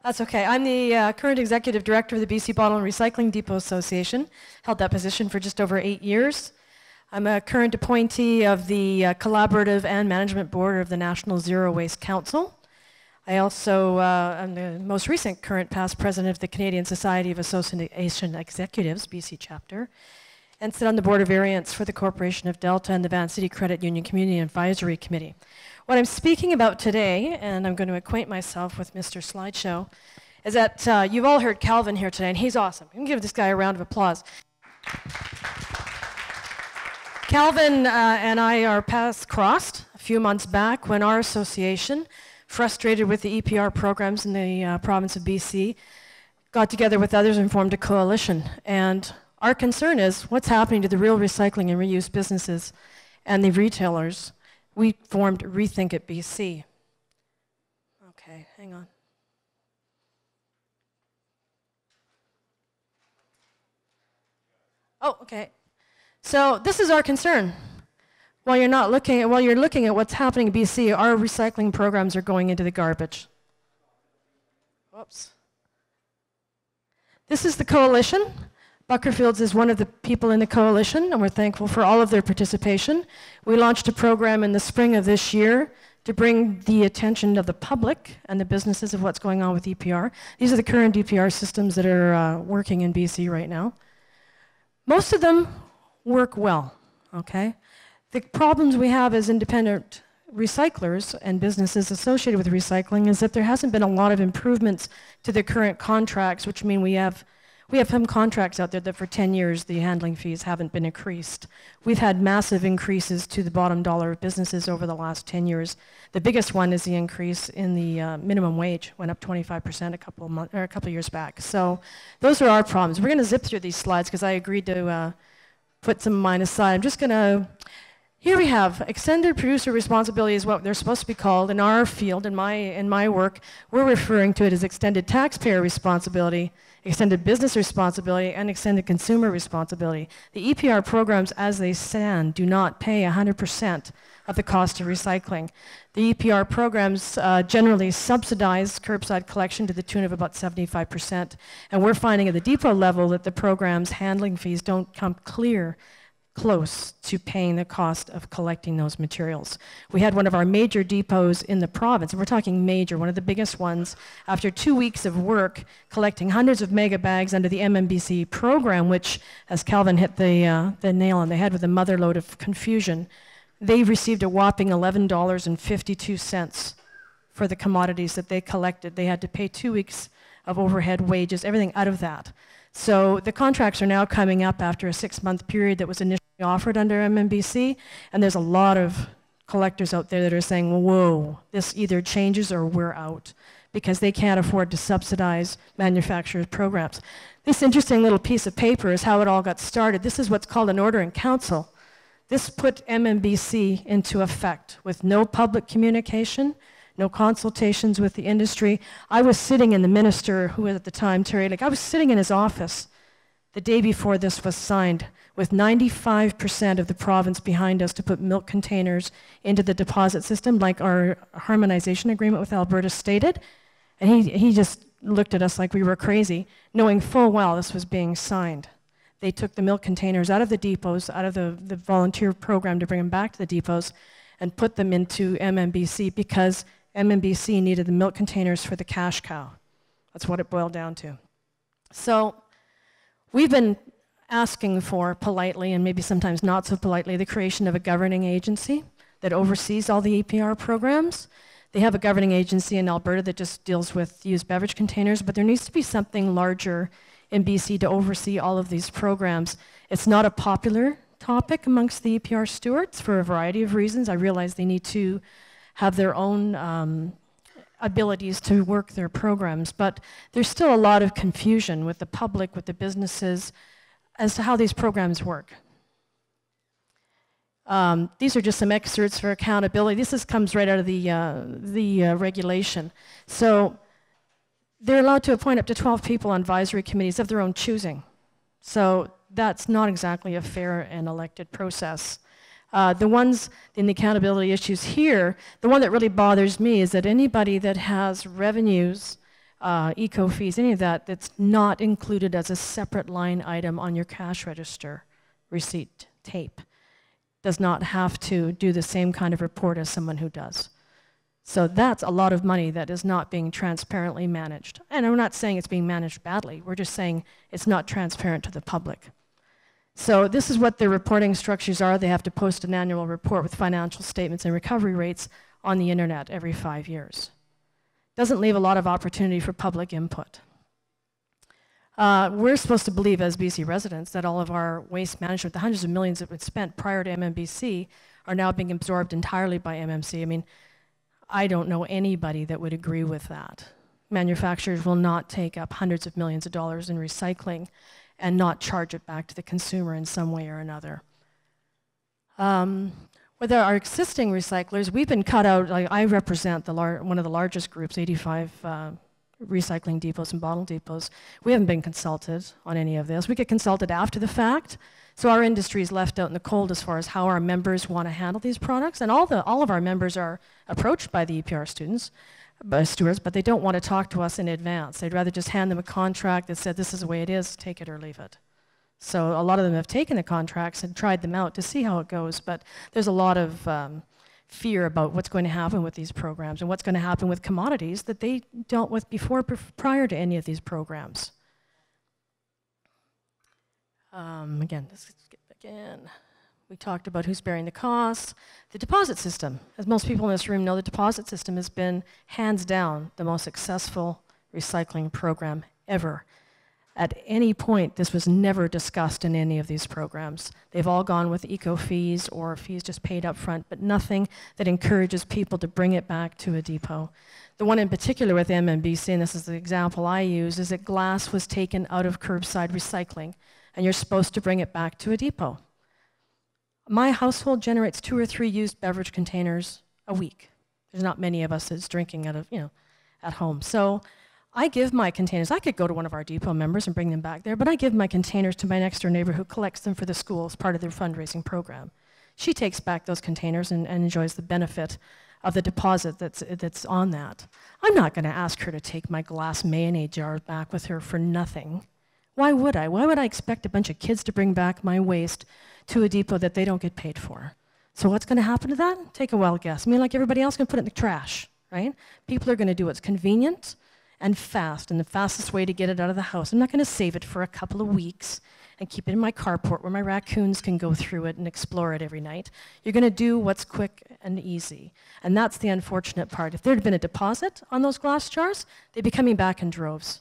That's okay. I'm the current executive director of the BC Bottle and Recycling Depot Association. Held that position for just over 8 years. I'm a current appointee of the collaborative and management board of the National Zero Waste Council. I also am the most recent current past president of the Canadian Society of Association Executives, BC chapter, and sit on the board of variants for the Corporation of Delta and the Van City Credit Union Community Advisory Committee. What I'm speaking about today, and I'm going to acquaint myself with Mr. Slideshow, is that you've all heard Calvin here today, and he's awesome. You can give this guy a round of applause. Calvin and I are paths crossed a few months back when our association, frustrated with the EPR programs in the province of BC, got together with others and formed a coalition. And our concern is what's happening to the real recycling and reuse businesses and the retailers. We formed Rethink It BC. Okay, hang on. Oh, okay. So this is our concern. While you're looking at what's happening in BC, our recycling programs are going into the garbage. Whoops. This is the coalition. Buckerfields is one of the people in the coalition, and we're thankful for all of their participation. We launched a program in the spring of this year to bring the attention of the public and the businesses of what's going on with EPR. These are the current EPR systems that are working in BC right now. Most of them work well, okay? The problems we have as independent recyclers and businesses associated with recycling is that there hasn't been a lot of improvements to the current contracts, which mean we have some contracts out there that for 10 years the handling fees haven't been increased. We've had massive increases to the bottom dollar of businesses over the last 10 years. The biggest one is the increase in the minimum wage, went up 25% a couple of years back. So those are our problems. We're going to zip through these slides because I agreed to put some of mine aside. I'm just going to, here we have extended producer responsibility is what they're supposed to be called in our field, in my work. We're referring to it as extended taxpayer responsibility, extended business responsibility, and extended consumer responsibility. The EPR programs as they stand do not pay 100% of the cost of recycling. The EPR programs generally subsidize curbside collection to the tune of about 75%, and we're finding at the depot level that the program's handling fees don't come close to paying the cost of collecting those materials. We had one of our major depots in the province, and we're talking major, one of the biggest ones, after 2 weeks of work collecting hundreds of mega bags under the MMBC program, which, as Calvin hit the nail on the head with a mother lode of confusion, they received a whopping $11.52 for the commodities that they collected. They had to pay 2 weeks of overhead, wages, everything out of that. So the contracts are now coming up after a 6-month period that was initially offered under MMBC, and there's a lot of collectors out there that are saying, whoa, this either changes or we're out, because they can't afford to subsidize manufacturers' programs. This interesting little piece of paper is how it all got started. This is what's called an order in council. This put MMBC into effect with no public communication, no consultations with the industry. I was sitting in the minister, who was at the time, Terry Lake, I was sitting in his office the day before this was signed with 95% of the province behind us to put milk containers into the deposit system, like our harmonization agreement with Alberta stated. And he just looked at us like we were crazy, knowing full well this was being signed. They took the milk containers out of the depots, out of the volunteer program to bring them back to the depots, and put them into MMBC because MMBC needed the milk containers for the cash cow. That's what it boiled down to. So we've been asking for, politely and maybe sometimes not so politely, the creation of a governing agency that oversees all the EPR programs. They have a governing agency in Alberta that just deals with used beverage containers, but there needs to be something larger in BC to oversee all of these programs. It's not a popular topic amongst the EPR stewards for a variety of reasons. I realize they need to have their own abilities to work their programs, but there's still a lot of confusion with the public, with the businesses, as to how these programs work. These are just some excerpts for accountability. This comes right out of the regulation. So they're allowed to appoint up to 12 people on advisory committees of their own choosing. So that's not exactly a fair and elected process. The ones in the accountability issues here, the one that really bothers me is that anybody that has revenues eco fees, any of that, that's not included as a separate line item on your cash register receipt tape. Does not have to do the same kind of report as someone who does. So that's a lot of money that is not being transparently managed. And we're not saying it's being managed badly, we're just saying it's not transparent to the public. So this is what their reporting structures are. They have to post an annual report with financial statements and recovery rates on the internet every 5 years. Doesn't leave a lot of opportunity for public input. We're supposed to believe as BC residents that all of our waste management, the hundreds of millions that were spent prior to MMBC, are now being absorbed entirely by MMC. I mean, I don't know anybody that would agree with that. Manufacturers will not take up hundreds of millions of dollars in recycling and not charge it back to the consumer in some way or another. With our existing recyclers, we've been cut out. Like, I represent one of the largest groups, 85 recycling depots and bottle depots. We haven't been consulted on any of this. We get consulted after the fact. So our industry is left out in the cold as far as how our members want to handle these products. And all of our members are approached by the EPR stewards, but they don't want to talk to us in advance. They'd rather just hand them a contract that said, this is the way it is, take it or leave it. So a lot of them have taken the contracts and tried them out to see how it goes, but there's a lot of fear about what's going to happen with these programs and what's going to happen with commodities that they dealt with before, prior to any of these programs. Again, we talked about who's bearing the costs. The deposit system, as most people in this room know, the deposit system has been hands down the most successful recycling program ever. At any point, this was never discussed in any of these programs. They've all gone with eco fees or fees just paid up front, but nothing that encourages people to bring it back to a depot. The one in particular with MMBC, and this is the example I use, is that glass was taken out of curbside recycling, and you're supposed to bring it back to a depot. My household generates 2 or 3 used beverage containers a week. There's not many of us that's drinking out of, at home. So I give my containers. I could go to one of our depot members and bring them back there, but I give my containers to my next door neighbor who collects them for the school as part of their fundraising program. She takes back those containers and enjoys the benefit of the deposit that's on that. I'm not going to ask her to take my glass mayonnaise jar back with her for nothing. Why would I? Why would I expect a bunch of kids to bring back my waste to a depot that they don't get paid for? So what's going to happen to that? Take a wild guess. I mean, like everybody else, going to put it in the trash, right? People are going to do what's convenient and fast, and the fastest way to get it out of the house. I'm not going to save it for a couple of weeks and keep it in my carport where my raccoons can go through it and explore it every night. You're going to do what's quick and easy. And that's the unfortunate part. If there had been a deposit on those glass jars, they'd be coming back in droves.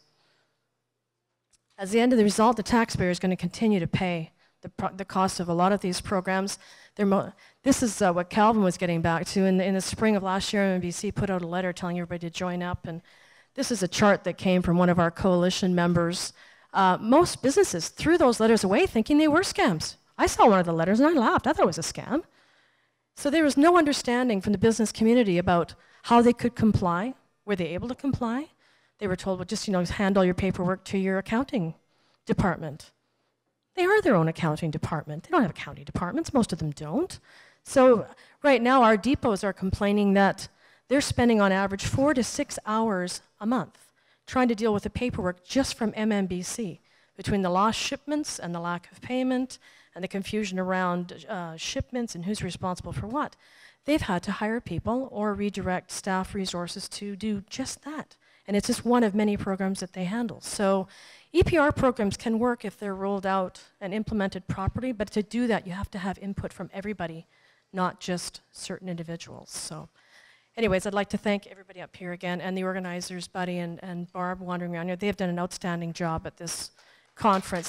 As the end of the result, the taxpayer is going to continue to pay the cost of a lot of these programs. This is what Calvin was getting back to. In the spring of last year, MBC put out a letter telling everybody to join up. And this is a chart that came from one of our coalition members. Most businesses threw those letters away thinking they were scams. I saw one of the letters and I laughed. I thought it was a scam. So there was no understanding from the business community about how they could comply. Were they able to comply? They were told, well, just hand all your paperwork to your accounting department. They are their own accounting department. They don't have accounting departments. Most of them don't. So right now our depots are complaining that they're spending on average 4 to 6 hours a month trying to deal with the paperwork just from MMBC, between the lost shipments and the lack of payment and the confusion around shipments and who's responsible for what. They've had to hire people or redirect staff resources to do just that. And it's just one of many programs that they handle. So EPR programs can work if they're rolled out and implemented properly, but to do that, you have to have input from everybody, not just certain individuals. So anyways, I'd like to thank everybody up here again, and the organizers, Buddy and Barb, wandering around here. They have done an outstanding job at this conference.